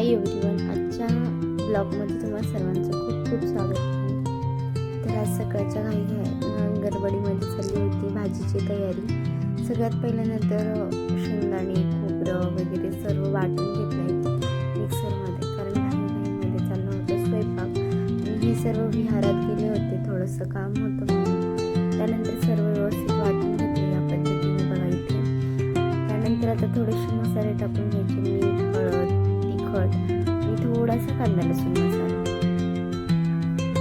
Hi everyone, आजच्या ब्लॉगमध्ये तुम्हाला सर्वांचं खूप खूप स्वागत आहे. तर आज सकाळच्या गडबडीमध्ये चालली होती भाजीची तयारी. सगळ्यात पहिल्यानंतर शेंगदाणे, खोबरं वगैरे सर्व वाटून घेतलं आहे मिक्सरमध्ये, कारण घाईमध्ये चाललं होतं स्वयंपाक. आणि हे सर्व विहारात गेले होते, थोडंसं काम होतं म्हणून. त्यानंतर सर्व व्यवस्थित वाटून घेतले या पद्धतीने बघा इथे. त्यानंतर आता थोडेसे मसाले टाकून घ्यायचे, मीठ, हळद, तिखट आणि थोडासा कांदा लसूण मसाला.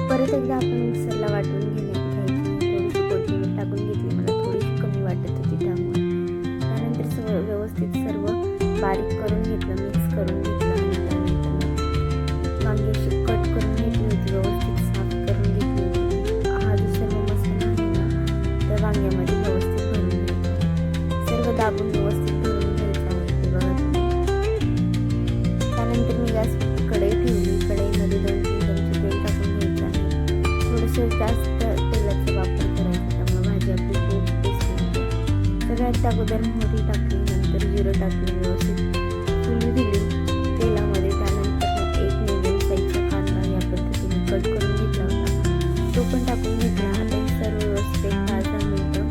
परत एकदा आपण मिक्सरला वाटून घ्यायची. थोडीशी कोथिंबीर टाकून घेतली, मला थोडीशी कमी वाटत होती त्यामुळे. त्यानंतर व्यवस्थित सर्व बारीक करून घेतलं, मिक्स करून घेतलं. आणि त्यानंतर वांगी अशी कट करून घेतली होती, व्यवस्थित साफ करून घेतली होती. हा जो सर्व मसाला आहे ना, त्या वांग्यामध्ये व्यवस्थित भरून घ्यायचा, सर्व दाबून व्यवस्थित भरून घ्यायचं आहे ते बघा. त्यानंतर मी गॅसवरती कढई ठेवली. कढईमध्ये 2-3 चमचे तेल टाकून घ्यायचं आहे. थोडंसं जास्त तेलाचा वापर करायचा, त्यामुळे भाजी आपली खूप टेस्टी होते. सगळ्यात अगोदर मोहरी टाकली, नंतर जिरं टाकली, व्यवस्थित फुलू दिली तेलामध्ये. त्यानंतर एक मीडियम साईजचा कांदा या पद्धतीने कट करून घेतला होता, तो पण टाकून घेतला. आता हे सर्व व्यवस्थित 5-10 मिनिटं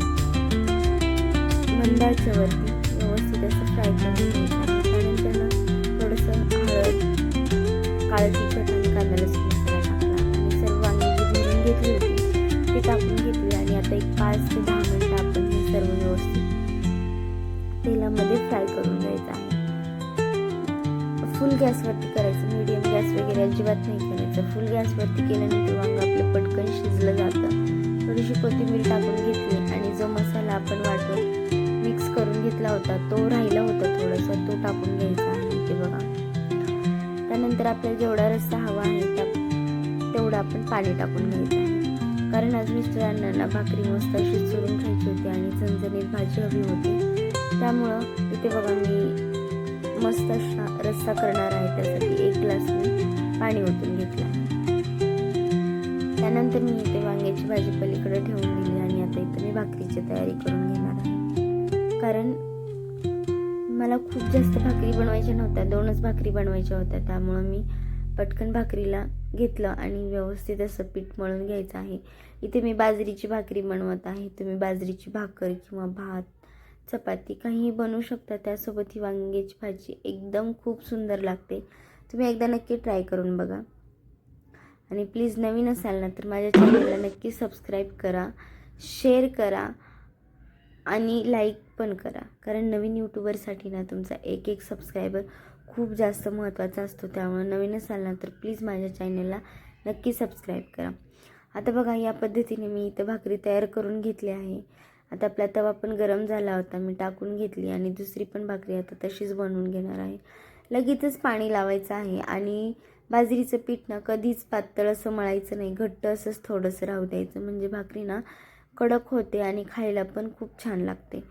मंद आचेवरती व्यवस्थित असं फ्राय करून घ्यायचं. त्यानंतर थोडंसं हळद, काळं तिखट आणि कांदा लसूण मसाला टाकला आणि सर्व वांगी जी भरून घेतली होती ती टाकून घेतली. आणि आता एक 5 ते 10 मिनिटं आपण हे सर्व व्यवस्थित तेलामध्ये फ्राय करून घ्यायचं आहे. फुल गॅसवरती करायचं, मीडियम गॅस वगैरे अजिबात नाही करायचं. फुल गॅसवरती केल्यानंतर वांग आपलं पटकन शिजलं जातं. थोडीशी कोथिंबीर टाकून घेतली आणि जो मसाला आपण वाटून मिक्स करून घेतला होता, तो राहिला होता थोडासा, तो टाकून घ्यायचा आहे ते बघा. त्यानंतर आपल्याला जेवढा रस्सा हवा आहे तेवढं आपण पाणी टाकून घ्यायचं आहे, कारण आज मिस्टरांना भाकरी मस्त अशी चुरून खायची होती आणि झणझणीत भाजी हवी होती. त्यामुळं इथे बघा मी मस्त असा रस्सा करणार आहे, त्यासाठी 1 ग्लास मी पाणी ओतून घेतलं. त्यानंतर मी इथे वांग्याची भाजी पलीकडे ठेवून दिली आणि आता इथे मी भाकरीची तयारी करून घेणार आहे, कारण मला खूप जास्त भाकरी बनवायच्या नव्हत्या, 2च भाकरी बनवायच्या होत्या. त्यामुळं मी पटकन भाकरीला घेतलं आणि व्यवस्थित असं पीठ मळून घ्यायचं आहे. इथे मी बाजरीची भाकरी बनवत आहे. तुम्ही बाजरीची भाकर किंवा भात, चपाती काहीही बनवू शकता. त्यासोबत ही वांग्याची भाजी एकदम खूप सुंदर लागते. तुम्ही एकदा नक्की ट्राय करून बघा. आणि प्लीज नवीन असाल ना तर माझ्या चॅनलला नक्की सबस्क्राईब करा, शेअर करा आणि लाईक पण करा, कारण नवीन यूट्यूबरसाठी ना तुमचा एक सबस्क्रायबर खूप जास्त महत्त्वाचा असतो. त्यामुळे नवीन असाल ना तर प्लीज माझ्या चॅनलला नक्की सबस्क्राईब करा. आता बघा या पद्धतीने मी इथं भाकरी तयार करून घेतली आहे. आता आपला तवा पण गरम झाला होता, मी टाकून घेतली आणि दुसरी पण भाकरी आता तशीच बनवून घेणार आहे. लगेचच पाणी लावायचं आहे आणि बाजरीचं पीठ ना कधीच पातळ असं मळायचं नाही, घट्ट असंच थोडंसं राहू द्यायचं, म्हणजे भाकरी ना कडक होते आणि खायला पण खूप छान लागते.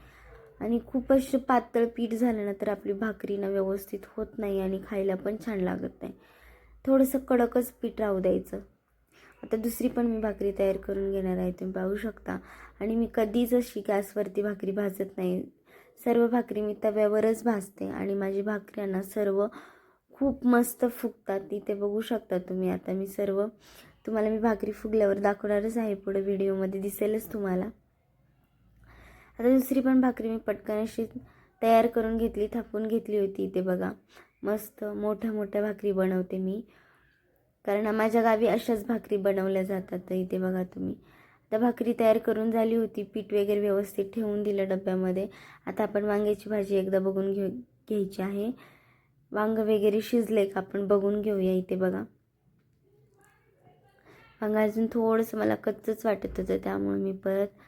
आणि खूप असं पातळ पीठ झालं ना तर आपली भाकरी ना व्यवस्थित होत नाही आणि खायला पण छान लागत नाही. थोडंसं कडकच पीठ राहू द्यायचं. आता दुसरी पण मी भाकरी तयार करून घेणार आहे, तुम्ही पाहू शकता. आणि मी कधीच अशी गॅसवरती भाकरी भाजत नाही, सर्व भाकरी मी तव्यावरच भाजते आणि माझी भाकऱ्यांना सर्व खूप मस्त फुगतात. इथे बघू शकता तुम्ही. आता मी सर्व तुम्हाला मी भाकरी फुगल्यावर दाखवणारच आहे, पुढे व्हिडिओमध्ये दिसेलच तुम्हाला. आता दुसरी पण भाकरी मी पटकन अशी तयार करून घेतली, थापून घेतली होती. इथे बघा मस्त मोठ्या मोठ्या भाकरी बनवते मी, कारण माझ्या गावी अशाच भाकरी बनवल्या जातात. तर इथे बघा तुम्ही. आता भाकरी तयार करून झाली होती, पीठ वगैरे व्यवस्थित ठेवून दिलं डब्यामध्ये. आता आपण वांग्याची भाजी एकदा बघून घ्यायची आहे. वांग वगैरे शिजले का आपण बघून घेऊया. इथे बघा वांग अजून थोडंसं मला कच्चंच वाटत होतं, त्यामुळे मी परत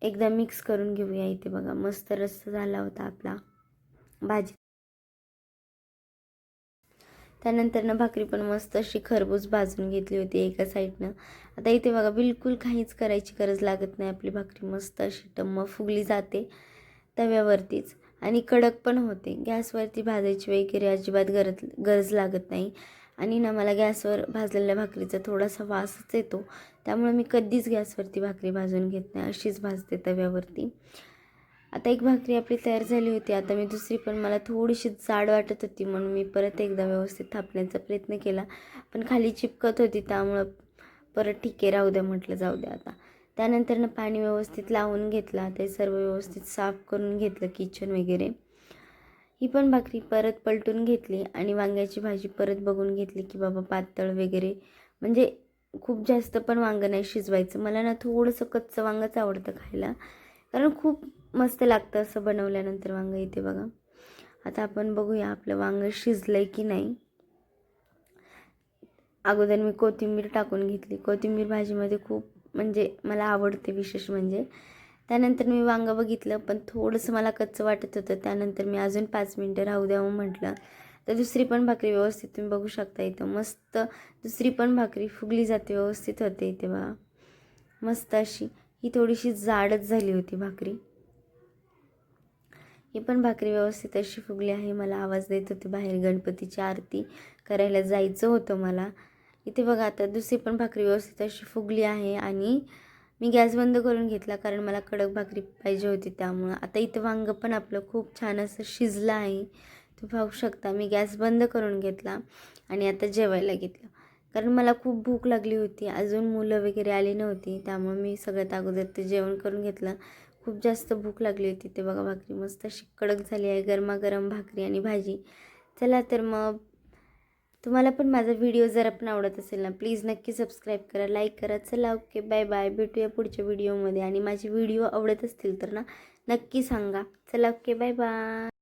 एकदा मिक्स करून घेऊया. इथे बघा मस्त रस्सा झाला होता आपला भाजी. त्यानंतर ना भाकरी पण मस्त अशी खरपूस भाजून घेतली होती एका साईडनं. आता इथे बघा बिलकुल काहीच करायची गरज लागत नाही, आपली भाकरी मस्त अशी टम्म फुगली जाते तव्यावरतीच आणि कडक पण होते. गॅसवरती भाजायची वगैरे अजिबात गरज लागत नाही. आणि ना मला गॅसवर भाजलेल्या भाकरीचा थोडासा वासच येतो, त्यामुळे मी कधीच गॅसवरती भाकरी भाजून घेत नाही, अशीच भाजते तव्यावरती. आता एक भाकरी आपली तयार झाली होती. आता मी दुसरी पण मला थोडीशी जाड वाटत होती म्हणून मी परत एकदा व्यवस्थित थापण्याचा प्रयत्न केला, पण खाली चिपकत होती त्यामुळं परत ठीक आहे राहू द्या म्हटलं, जाऊ द्या आता. त्यानंतर पाणी व्यवस्थित लावून घेतला, ते सर्व व्यवस्थित साफ करून घेतलं किचन वगैरे. ही पण भाकरी परत पलटून घेतली आणि वांग्याची भाजी परत बघून घेतली की बाबा पातळ वगैरे, म्हणजे खूप जास्त पण वांगं नाही शिजवायचं. मला ना थोडंसं कच्चं वांगंच आवडतं खायला, कारण खूप मस्त लागतं असं बनवल्यानंतर वांगं. इथे बघा, आता आपण बघूया आपलं वांगं शिजलंय की नाही. अगोदर मी कोथिंबीर टाकून घेतली. कोथिंबीर भाजीमध्ये खूप म्हणजे मला आवडते विशेष म्हणजे. त्यानंतर मी वांगं बघितलं, पण थोडंसं मला कच्चं वाटत होतं. त्यानंतर मी अजून 5 मिनटं राहू द्यावं म्हटलं. तर दुसरी पण भाकरी व्यवस्थित तुम्ही बघू शकता इथं मस्त दुसरी पण भाकरी फुगली जाते, व्यवस्थित होते इथे बघा मस्त अशी. ही थोडीशी जाडच झाली होती भाकरी. ही पण भाकरी व्यवस्थित अशी फुगली आहे. मला आवाज देत होते बाहेर, गणपतीची आरती करायला जायचं होतं मला. इथे बघा आता दुसरी पण भाकरी व्यवस्थित अशी फुगली आहे आणि मी गॅस बंद करून घेतला, कारण मला कडक भाकरी पाहिजे होती त्यामुळं. आता इथं वांगं पण आपलं खूप छान असं शिजलं आहे, तुम्ही पाहू शकता. मी गॅस बंद करून घेतला आणि आता जेवायला घेतलं, कारण मला खूप भूक लागली होती. अजून मुलं वगैरे आली नव्हती, त्यामुळे मी सगळ्यात अगोदर ते जेवण करून घेतलं. खूप जास्त भूक लागली होती. ते बघा भाकरी मस्त अशी कडक झाली आहे, गरमागरम भाकरी आणि भाजी. चला तर मग तुम्हाला पण माझा व्हिडिओ जर पण आवडत असेल ना, प्लीज नक्की सबस्क्राईब करा, लाईक करा. चला ओके, बाय बाय, भेटूया पुढच्या व्हिडिओमध्ये. आणि माझे व्हिडिओ आवडत असतील तर ना नक्की सांगा. चला ओके, बाय बाय.